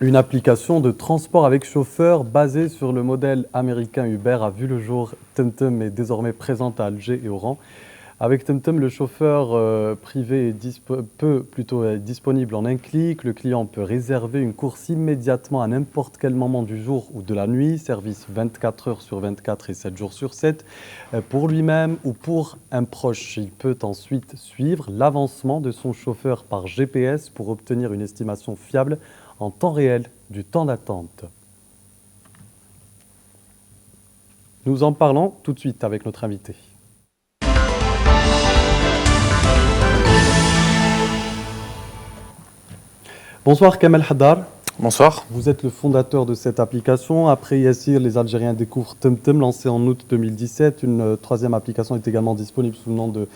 Une application de transport avec chauffeur basée sur le modèle américain Uber a vu le jour. TomTom est désormais présente à Alger et Oran. Avec TomTom, le chauffeur privé est disponible en un clic. Le client peut réserver une course immédiatement à n'importe quel moment du jour ou de la nuit. Service 24 heures sur 24 et 7 jours sur 7 pour lui-même ou pour un proche. Il peut ensuite suivre l'avancement de son chauffeur par GPS pour obtenir une estimation fiable en temps réel du temps d'attente. Nous en parlons tout de suite avec notre invité. Bonsoir Kamel Haddar. Bonsoir. Vous êtes le fondateur de cette application. Après Yassir, les Algériens découvrent TomTom, lancé en août 2017. Une troisième application est également disponible sous le nom de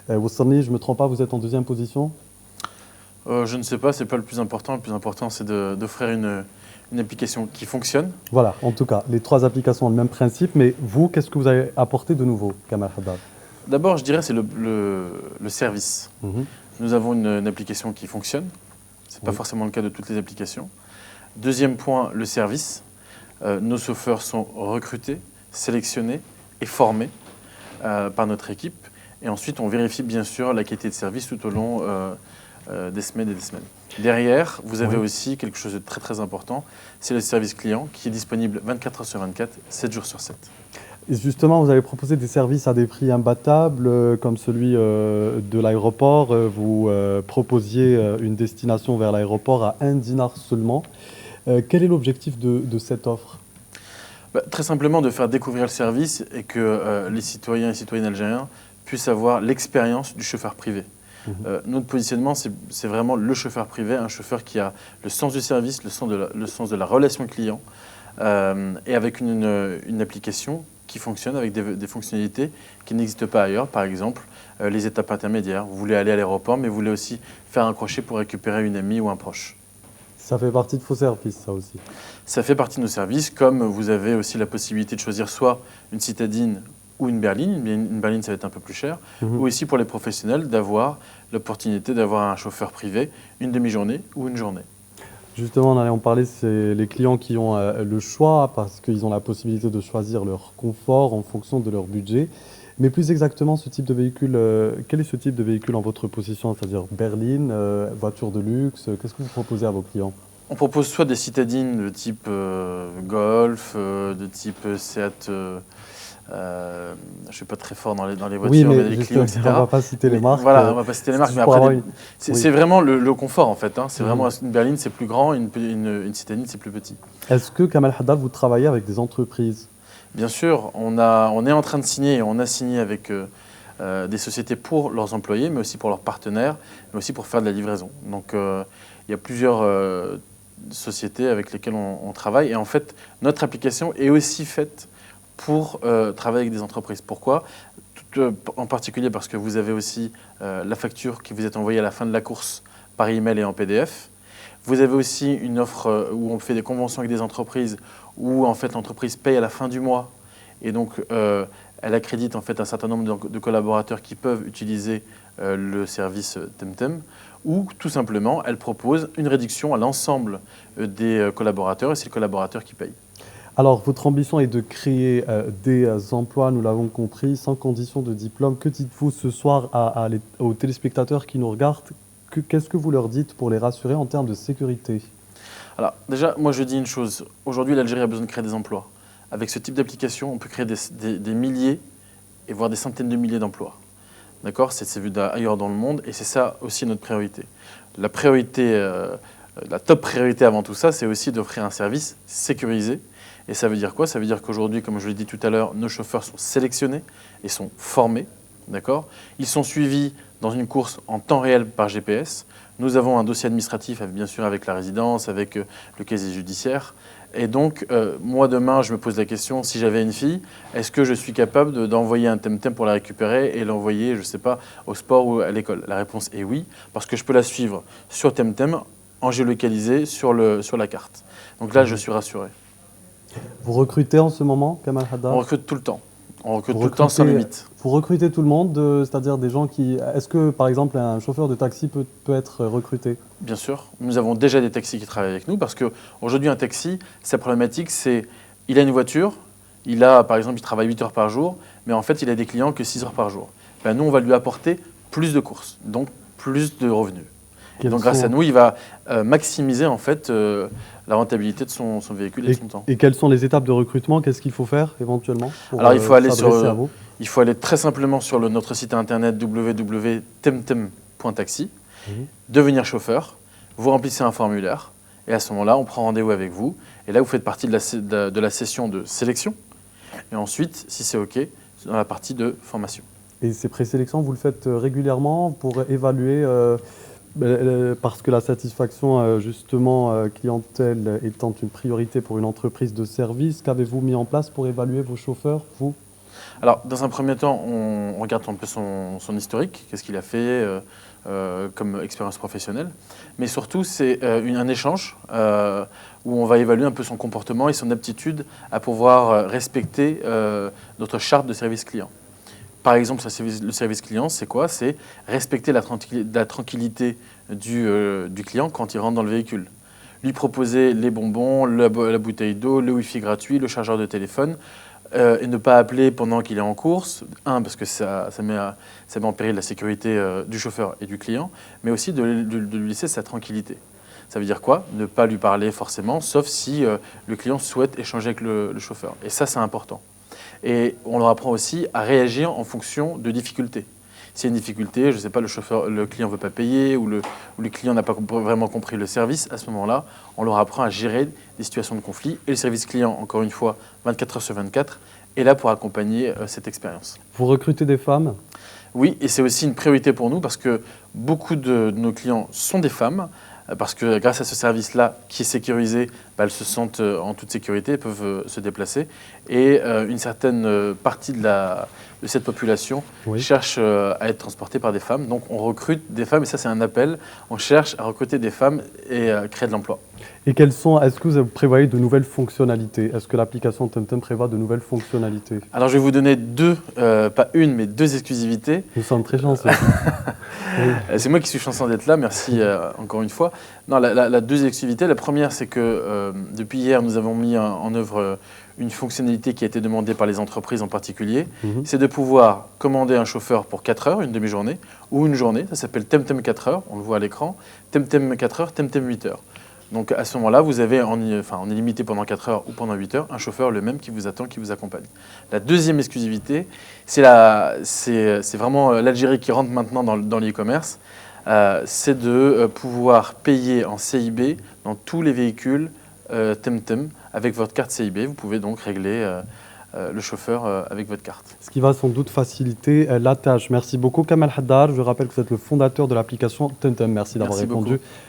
Wasserni. Je ne me trompe pas, vous êtes en deuxième position? Je ne sais pas, ce n'est pas le plus important. Le plus important, c'est d'offrir une application qui fonctionne. Voilà, en tout cas, les trois applications ont le même principe. Mais vous, qu'est-ce que vous avez apporté de nouveau, Kamel Haddar? D'abord, je dirais, c'est le service. Nous avons une application qui fonctionne. Ce n'est pas forcément le cas de toutes les applications. Deuxième point, le service. Nos chauffeurs sont recrutés, sélectionnés et formés par notre équipe. Et ensuite, on vérifie bien sûr la qualité de service tout au long des semaines et des semaines. Derrière, vous avez aussi quelque chose de très très important, c'est le service client qui est disponible 24 heures sur 24, 7 jours sur 7. Et justement, vous avez proposé des services à des prix imbattables, comme celui de l'aéroport. Vous proposiez une destination vers l'aéroport à 1 dinar seulement. Quel est l'objectif de cette offre? Très simplement de faire découvrir le service et que les citoyens et citoyennes algériens puissent avoir l'expérience du chauffeur privé. Notre positionnement, c'est vraiment le chauffeur privé, un chauffeur qui a le sens du service, le sens de la relation client, et avec une application qui fonctionne avec des fonctionnalités qui n'existent pas ailleurs. Par exemple, les étapes intermédiaires. Vous voulez aller à l'aéroport, mais vous voulez aussi faire un crochet pour récupérer une amie ou un proche. Ça fait partie de vos services, ça aussi? Ça fait partie de nos services, comme vous avez aussi la possibilité de choisir soit une citadine ou une berline. Une berline, ça va être un peu plus cher. Ou aussi pour les professionnels, d'avoir l'opportunité d'avoir un chauffeur privé une demi-journée ou une journée. Justement, on allait en parler, c'est les clients qui ont le choix parce qu'ils ont la possibilité de choisir leur confort en fonction de leur budget. Mais plus exactement, ce type de véhicule, quel est ce type de véhicule en votre position? C'est-à-dire berline, voiture de luxe, qu'est-ce que vous proposez à vos clients? On propose soit des citadines de type Golf, de type Seat. Je ne suis pas très fort dans les voitures, oui, mais les Clio, etc. On ne va pas citer les marques. Voilà, on ne va pas citer les marques, mais après, c'est vraiment le confort en fait. C'est vraiment une berline, c'est plus grand, une citadine, c'est plus petit. Est-ce que, Kamel Haddad, vous travaillez avec des entreprises? Bien sûr, on est en train de signer et on a signé avec des sociétés pour leurs employés, mais aussi pour leurs partenaires, mais aussi pour faire de la livraison. Donc, il y a plusieurs sociétés avec lesquelles on travaille. Et en fait, notre application est aussi faite pour travailler avec des entreprises. Pourquoi? En particulier parce que vous avez aussi la facture qui vous est envoyée à la fin de la course par email et en PDF. Vous avez aussi une offre où on fait des conventions avec des entreprises où en fait l'entreprise paye à la fin du mois et donc elle accrédite en fait un certain nombre de collaborateurs qui peuvent utiliser le service TomTom, ou tout simplement elle propose une réduction à l'ensemble des collaborateurs et c'est le collaborateur qui paye. Alors, votre ambition est de créer des emplois, nous l'avons compris, sans condition de diplôme. Que dites-vous ce soir aux téléspectateurs qui nous regardent? Qu'est-ce que vous leur dites pour les rassurer en termes de sécurité? Alors, déjà, moi je dis une chose. Aujourd'hui, l'Algérie a besoin de créer des emplois. Avec ce type d'application, on peut créer des milliers et voire des centaines de milliers d'emplois. D'accord? C'est vu ailleurs dans le monde et c'est ça aussi notre priorité. La priorité, la top priorité avant tout ça, c'est aussi d'offrir un service sécurisé. Et ça veut dire quoi? Ça veut dire qu'aujourd'hui, comme je l'ai dit tout à l'heure, nos chauffeurs sont sélectionnés et sont formés. D'accord? Ils sont suivis dans une course en temps réel par GPS. Nous avons un dossier administratif, bien sûr, avec la résidence, avec le casier judiciaire. Et donc, moi, demain, je me pose la question, si j'avais une fille, est-ce que je suis capable d'envoyer un TomTom pour la récupérer et l'envoyer, je ne sais pas, au sport ou à l'école? La réponse est oui, parce que je peux la suivre sur TomTom, en géolocalisé, sur la carte. Donc là, je suis rassuré. Vous recrutez en ce moment, Kamel Haddad? On recrute tout le temps. On recrute Vous tout le temps sans recrutez- limite. Vous recrutez tout le monde, c'est-à-dire des gens qui... Est-ce que, par exemple, un chauffeur de taxi peut être recruté? Bien sûr, nous avons déjà des taxis qui travaillent avec nous parce qu'aujourd'hui, un taxi, sa problématique, c'est il a une voiture, par exemple, il travaille 8 heures par jour, mais en fait, il a des clients que 6 heures par jour. Ben, nous, on va lui apporter plus de courses, donc plus de revenus. Et donc, grâce à nous, il va maximiser en fait la rentabilité de son véhicule et de son temps. Et quelles sont les étapes de recrutement? Qu'est-ce qu'il faut faire éventuellement pour Alors, il faut aller s'adresser à vous? il faut aller très simplement sur notre site internet www.temtem.taxi, devenir chauffeur, vous remplissez un formulaire et à ce moment-là, on prend rendez-vous avec vous. Et là, vous faites partie de la session de sélection. Et ensuite, si c'est OK, dans la partie de formation. Et ces présélections, vous le faites régulièrement pour évaluer, parce que la satisfaction justement clientèle étant une priorité pour une entreprise de service, qu'avez-vous mis en place pour évaluer vos chauffeurs, vous? Alors, dans un premier temps, on regarde un peu son historique, qu'est-ce qu'il a fait comme expérience professionnelle. Mais surtout, c'est un échange où on va évaluer un peu son comportement et son aptitude à pouvoir respecter notre charte de service client. Par exemple, le service client, c'est quoi? C'est respecter la tranquillité du client quand il rentre dans le véhicule. Lui proposer les bonbons, la bouteille d'eau, le Wi-Fi gratuit, le chargeur de téléphone, et ne pas appeler pendant qu'il est en course. Parce que ça met en péril la sécurité du chauffeur et du client, mais aussi de lui laisser sa tranquillité. Ça veut dire quoi? Ne pas lui parler forcément, sauf si le client souhaite échanger avec le chauffeur. Et ça, c'est important. Et on leur apprend aussi à réagir en fonction de difficultés. S'il y a une difficulté, je ne sais pas, le client ne veut pas payer ou le client n'a pas vraiment compris le service, à ce moment-là, on leur apprend à gérer des situations de conflit. Et le service client, encore une fois, 24 heures sur 24, est là pour accompagner cette expérience. Vous recrutez des femmes? Oui, et c'est aussi une priorité pour nous parce que beaucoup de nos clients sont des femmes. Parce que grâce à ce service-là, qui est sécurisé, elles se sentent en toute sécurité, elles peuvent se déplacer. Et une certaine partie de cette population cherche à être transportée par des femmes. Donc on recrute des femmes, et ça c'est un appel. On cherche à recruter des femmes et à créer de l'emploi. Et est-ce que vous prévoyez de nouvelles fonctionnalités? Est-ce que l'application TemTem prévoit de nouvelles fonctionnalités? Alors je vais vous donner pas une, mais deux exclusivités. Nous sommes très chanceux. Oui. C'est moi qui suis chanceux d'être là, merci encore une fois. Non, la deux exclusivités, la première c'est que depuis hier nous avons mis en œuvre une fonctionnalité qui a été demandée par les entreprises en particulier, c'est de pouvoir commander un chauffeur pour 4 heures, une demi-journée, ou une journée, ça s'appelle TemTem 4 heures, on le voit à l'écran, TemTem 4 heures, TemTem 8 heures. Donc à ce moment-là, vous avez on est limité pendant 4 heures ou pendant 8 heures, un chauffeur le même qui vous attend, qui vous accompagne. La deuxième exclusivité, c'est vraiment l'Algérie qui rentre maintenant dans l'e-commerce, c'est de pouvoir payer en CIB dans tous les véhicules TemTem avec votre carte CIB. Vous pouvez donc régler le chauffeur avec votre carte. Ce qui va sans doute faciliter la tâche. Merci beaucoup Kamal Haddar. Je rappelle que vous êtes le fondateur de l'application TemTem. Merci d'avoir répondu